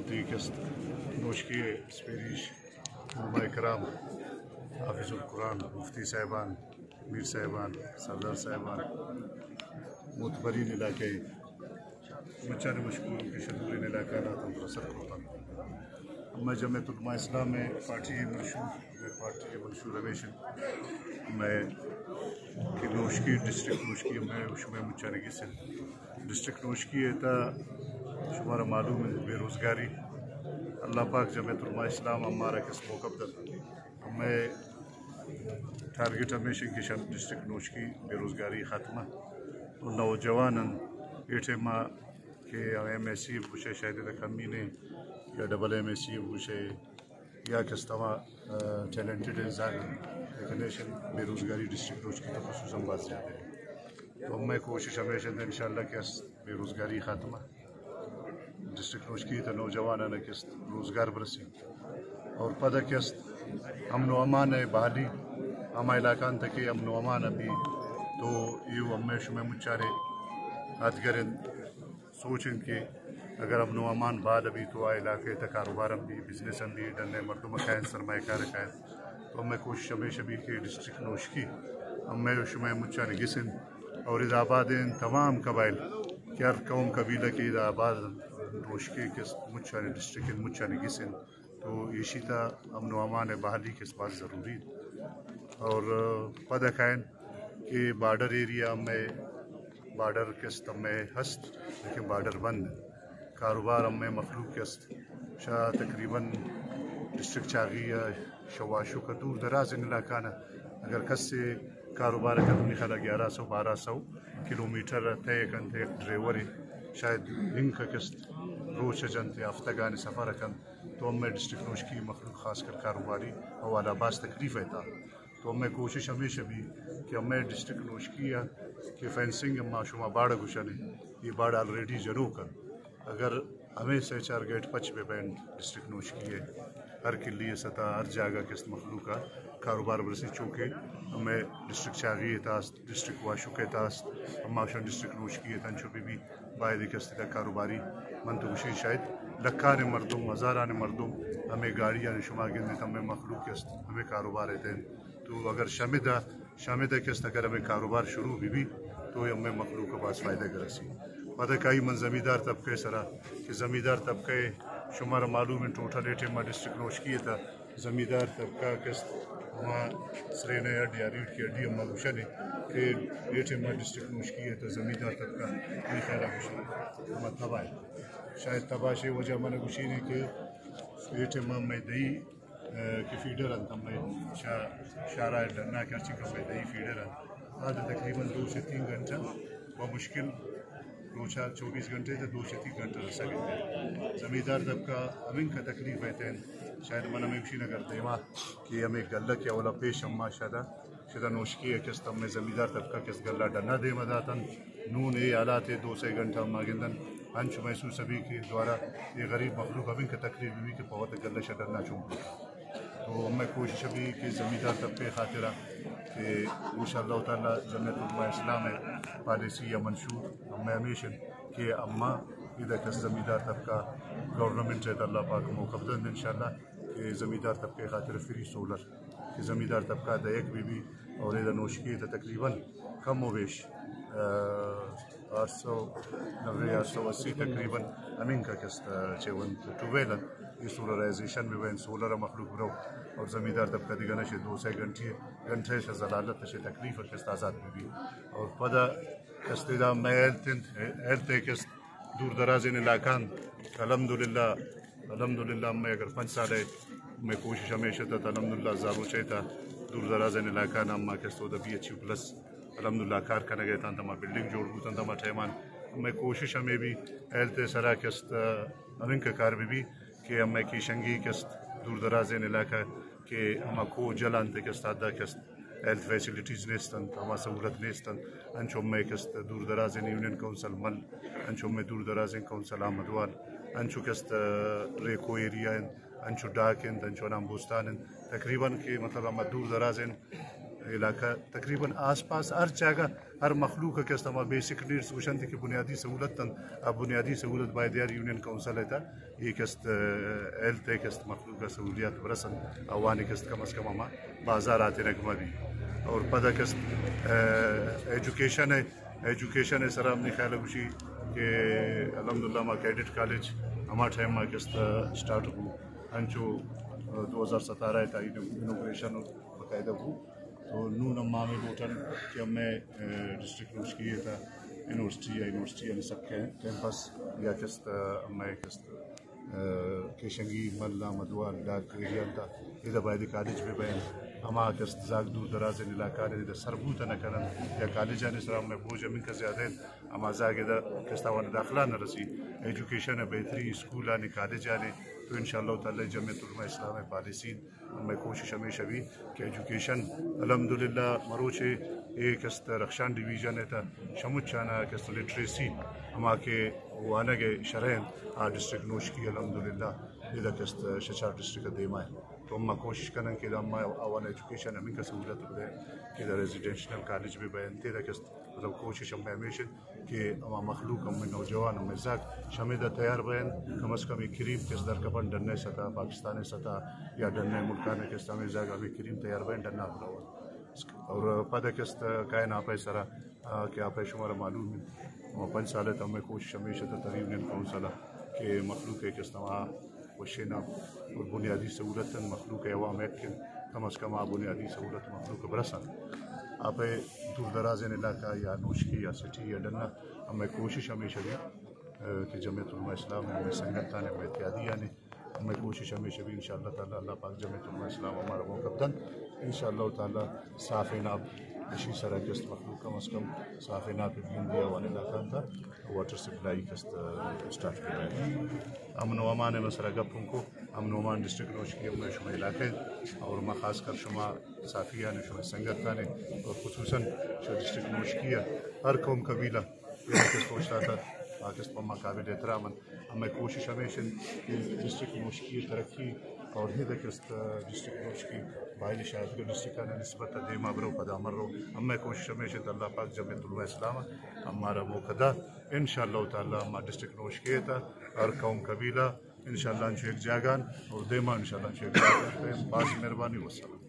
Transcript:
مفتی کست نوشکی سپیریش علماء کرام حافظ القرآن مفتی صاحبان میر صاحبان سردار صاحبان معتبرین علاقے مچان مشکور کے شدورین علاقہ ناتم رسر کرتا میں جمعیت علماء اسلام میں پارٹی منشور رویشن میں کہ نوشکی ڈسٹرکٹ نوشکی میں شمع مچانگی سے ڈسٹرکٹ نوشکی ہے تا شمارا معلوم ہے بے روزگاری اللہ پاک جمعیت علماء اسلام ہمارا کس موقع پر میں ٹارگٹ ہمیشہ کی شم ڈسٹرکٹ نوشکی بے روزگاری خاتمہ اور نوجوان ایٹما کہ ایم ایس سی بوشے شاید کمی نے یا ڈبل ایم ایس سی بوشے یا کستما ٹیلنٹڈ انسان لیکن بے روزگاری ڈسٹرکٹ نوشکی تو خصوصاً بات زیادہ ہے تو میں کوشش ہمیشہ ان شاء اللہ کہ بے روزگاری خاتمہ ڈسٹرکٹ نوشکی تو نوجوان کس روزگار برسی اور پتہ کس امن و امان بحالی ہم علاقان تک امن و امان ابھی تو یہ ہمیں شمع مچارے ادگرن سوچیں کہ اگر امن و امان بعد ابھی تو علاقے تک کاروبار بھی بزنس بھی ڈلنے مردم کھائیں سرمایہ کار کھائیں تو ہمیں کوشش ہمیشہ بھی کہ ڈسٹرکٹ نوشکی ہمیں شمع مچارے گسن اور اذا آباد تمام قبائل کہ ہر قوم قبیلہ کی اذا آباد نوشکی کس مچارے ڈسٹرکٹ مچارے گسن تو یہ شیطہ امن و امان بحالی کس بات ضروری اور پتہ کھائیں کہ بارڈر ایریا میں بارڈر کست میں ہست لیکن بارڈر بند کاروبار میں مخلوق کست شاہ تقریباً ڈسٹرکٹ چاغی شواشو کا دور دراز علاقہ نا اگر کس سے کاروبار کرنے خلا 1100-1200 کلومیٹر طے کرتے ایک ڈرائیور شاید دن کا قسط روز جنتے ہفتگان سفر کن تو ہمیں ڈسٹرکٹ نوشکی مخلوق خاص کر کاروباری حوالہ باز تکلیف ہے تو ہمیں کوشش ہمیشہ بھی کہ ہمیں ڈسٹرکٹ نوشکی کہ فینسنگ اما شما باڑ گشنے یہ باڑ آلریڈی جنو کر اگر ہمیں سے 4 گیٹ پچ پہ بینڈ ڈسٹرکٹ نوشکی ہے ہر کلی سطح ہر جگہ کس مخلوق کا کاروبار برسی چونکہ ہمیں ڈسٹرکٹ چاغی تاست ڈسٹرکٹ واشو کے تاست اما شان ڈسٹرکٹ نوشکی ہے تنچو بھی باعث کس کاروباری منتوشی شاید لکھان مردم ہزاران مردم ہمیں گاڑیاں شما گندے ہمیں مخلوق کس ہمیں کاروبار ہے تو اگر شامدہ کس اگر ہمیں کاروبار شروع بھی تو ہمیں مخلوق کا پاس فائدہ کرسی پتہ کئی من زمیندار طبقے سرا کہ زمیندار طبقے شمار معلوم ہے ٹوٹل ایٹما ڈسٹرکٹ نوشکی تھا زمیندار طبقہ کس وہاں سرینا یا ریٹ کی اڈی اما گوشن ہے کہ ایٹما ڈسٹرکٹ نوشکی ہے تو زمیندار طبقہ یہ خیالہ گوشن ہمیں تباہ ہے شاید تباہ سے وجہ ہمیں گوشین ہے کہ ایٹما میں دئی کہ فیڈر ہیں ہمیں شارع ڈرنا کرچی کا میں دئی فیڈر ہیں آدھا تقریباً 2 سے 3 گھنٹہ بمشکل روچہ 24 گھنٹے سے 2 سے 3 گھنٹہ رسا گئے زمیندار طبقہ امن کا تکلیف ہے شاید من ہمیں کچھ نہ کرتے وہاں کہ ہمیں گلہ کیا اولا پیش ہما شدہ نوشکی ہے کس ہمیں زمیندار طبقہ کس گلہ ڈرنا دے مداتن نون اے آلات 2 سے گھنٹہ ہما گندن ہنچ محسوس ابھی کے دوارا یہ غریب مخلوق امن کا تکلیف بھی کہ بہت گلہ شدرنا چونکہ تو ہمیں کوشش ابھی کہ زمیندار طبقے خاطرہ کہ انشاءاللہ تعالیٰ جمعیت علماء اسلام ہے پالیسی یا منشور ہمیں ہمیشہ کہ اما ادھر کس زمیندار طبقہ گورنمنٹ ہے اللہ پاک موقع دن انشاءاللہ کہ زمیندار طبقے خاطر فری سولر کہ زمیندار طبقہ دیکھ بھی اور ادھر نوشکی ہے تقریباً کم و بیش 890-880 تقریباً امین کا قسط چیون ٹویلن یہ سولرائزیشن بھی بین سولر مخلوق رو اور زمیندار طبقہ دیگنا سے 2 سے گھنٹے سے ضلالت سے تکلیف اور قسط آزاد بھی اور پدا قسط دا میں ایلتے قسط دور دراز ان علاقان الحمدللہ میں اگر 5 سال ہے میں کوشش ہمیشہ تھا الحمدللہ زارو چاہتا دور دراز ان علاقان اما قسط دا بھی اچھی پلس الحمدللہ کار کرنے گئے تھا ہما بلڈنگ جوڑ بوتا تھا ہما ٹھیمان میں کوشش ہمیں بھی ایلتے سرا قسط امن کا کار بھی کہ ہمیں کی شنگی قسط دور دراز ان علاقہ کہ ہما کو جلانتے قسط آدھا قسط ہیلتھ فیسلٹیز نیستن ہما سہولت نیستن انچو میں قسط دور دراز یونین کونسل مل انچو میں دور دراز کونسل احمد وال انچو قسط ریکو ایریا انچو ڈاک انچو نام بوستان تقریباً کہ مطلب ہما دور دراز علاقہ تقریباً آس پاس ہر جگہ ہر مخلوق کے استعمال بیسک نیڈس وشن تھی کہ بنیادی سہولت بنیادی سہولت بائی دیار یونین کونسل ہے یہ کست ایل تے کست مخلوق سہولیات برسن اوانی کست کم از کم اما بازارات نگمہ بھی اور پتہ کست ایجوکیشن ہے سر ہم نے خیال خوشی کہ الحمدللہ ما کیڈٹ کالج ہما ٹائم ما کست اسٹارٹ ہو انچو 2017 تا انوگریشن باقاعدہ ہو تو نون اما میں بوٹن کہ ہمیں ڈسٹرکٹ نوش کیے تھا یونیورسٹی یعنی سب کیمپس یا کست ہمیں کست کیشنگی ملا مدوان ڈاک ایریان تھا ادھر باید کالج بھی بین ہما کست زاگ دور دراز علاقہ ادھر سربوتا نہ کرن یا کالج آنے سر ہمیں بوجھ امین کا زیادہ ہے ہما زاگ ادھر کستا وانا داخلہ نہ رسی ایجوکیشن بہتری اسکول آنے کالج آنے تو انشاءاللہ تعالی جمعیت علماء اسلام پالیسین ہمیں کوشش ہمیشہ بھی کہ ایجوکیشن الحمدللہ مروچے ایک است رخشان ڈویژن ہے تا شمود چانا کست لٹریسی ہما کے وانا کے شرحن ڈسٹرکٹ نوش کی الحمدللہ ادھر کست شچار ڈسٹرکٹ دیما ہے تو ہم کوشش کریں کہ ہما اوانا ایجوکیشن ہمیں کا سہولت ہو رہے کہ ادھر ریزیڈینشنل کالج بھی بین تیرہ کست مطلب کوشش ہم ہمیشہ کہ ہما مخلوق ہمیں نوجوان ہمیں زاک شمیدہ تیار بین کم از کم ایک کریم کس در کپن ڈننے سطح پاکستانی سطح یا ڈننے ملکانے کس ہمیں زاک ابھی کریم تیار بین ڈننا بلاؤ اور پتہ کست کائن آپ سرا کہ آپ شمارا معلوم ہے 5 سال تو ہمیں کوشش ہمیشہ ترین کونسلا کہ مخلوق کس طرح وشینا اور بنیادی سہولت مخلوق عوام ایکن کم از کم بنیادی سہولت مخلوق برسن آپ دور دراز علاقہ یا نوشکی یا سٹی یا ڈننا ہمیں کوشش ہمیشہ بھی کہ جمعیت علماء اسلام ہمیں سنگتان ہمیں اتحادیہ نے ہمیں کوشش ہمیشہ بھی انشاءاللہ تعالیٰ اللہ پاک جمعیت علماء اسلام ہمارا موقع انشاءاللہ تعالیٰ صاف ناب اسی طرح کست مخلوق کم از کم صاف ناب بین دیا وانے علاقہ تھا واٹر سپلائی کست اسٹارٹ کر رہے ہیں امن و امان مسئلہ گپوں کو امن و امان ڈسٹرکٹ نوشکی میں شما علاقے اور ما خاص کر شما صافیہ نے شما سنگتانے اور خصوصاً ڈسٹرکٹ نوشکی ہر قوم قبیلہ یہ کس پوچھتا تھا پاکستان پما قابل احترام ہمیں کوشش ہمیشہ ڈسٹرکٹ نوشکی ترقی اور ہی کست ڈسٹرکٹ نوشکی باہر شاید کو ڈسٹرکٹ نے نسبت دیما برو پدا مرو ہمیں کوشش ہمیشہ اللہ پاک جمعیت علماء اسلام ہمارا موقع انشاءاللہ تعالیٰ ہمارا ڈسٹرکٹ نوشکی تھا ہر قوم قبیلہ انشاءاللہ انشاء ایک جاگان اور دیما انشاءاللہ انشاء ایک جاگان باز مہربانی وسلام